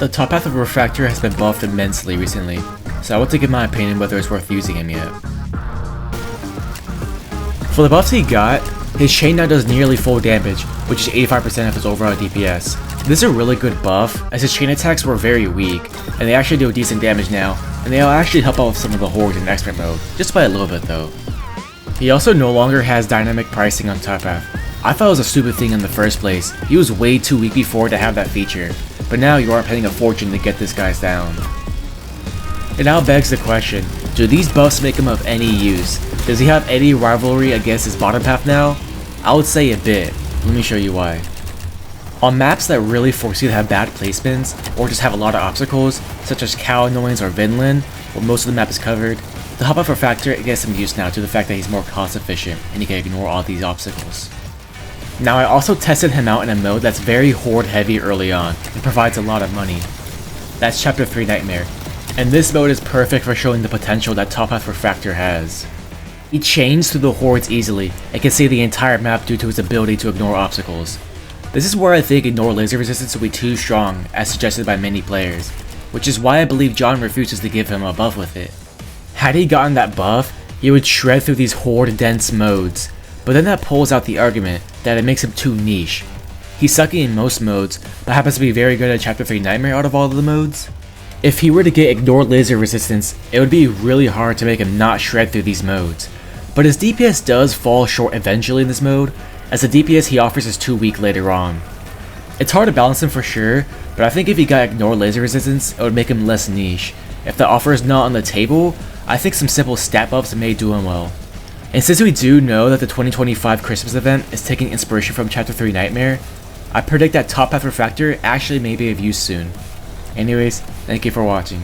The top half of Refractor has been buffed immensely recently, so I want to give my opinion whether it's worth using him yet. For the buffs he got, his chain now does nearly full damage, which is 85% of his overall DPS. This is a really good buff, as his chain attacks were very weak, and they actually do decent damage now, and they'll actually help out with some of the hordes in expert mode, just by a little bit though. He also no longer has dynamic pricing on top half. I thought it was a stupid thing in the first place. He was way too weak before to have that feature, but now you aren't paying a fortune to get this guy's down. It now begs the question, do these buffs make him of any use? Does he have any rivalry against his bottom half now? I would say a bit. Let me show you why. On maps that really force you to have bad placements, or just have a lot of obstacles, such as Cow Annoyance or Vinland, where most of the map is covered, the hop-up Refractor gets some use now to the fact that he's more cost efficient, and he can ignore all these obstacles. Now I also tested him out in a mode that's very horde heavy early on, and provides a lot of money. That's Chapter 3 Nightmare, and this mode is perfect for showing the potential that top half Refractor has. He chains through the hordes easily, and can see the entire map due to his ability to ignore obstacles. This is where I think ignore laser resistance will be too strong, as suggested by many players, which is why I believe John refuses to give him a buff with it. Had he gotten that buff, he would shred through these horde dense modes, but then that pulls out the argument that it makes him too niche. He's sucky in most modes, but happens to be very good at Chapter 3 Nightmare out of all of the modes. If he were to get ignore laser resistance, it would be really hard to make him not shred through these modes. But his DPS does fall short eventually in this mode, as the DPS he offers is too weak later on. It's hard to balance him for sure, but I think if he got ignore laser resistance, it would make him less niche. If the offer is not on the table, I think some simple stat buffs may do him well. And since we do know that the 2025 Christmas event is taking inspiration from Chapter 3 Nightmare, I predict that top half Refractor actually may be of use soon. Anyways, thank you for watching.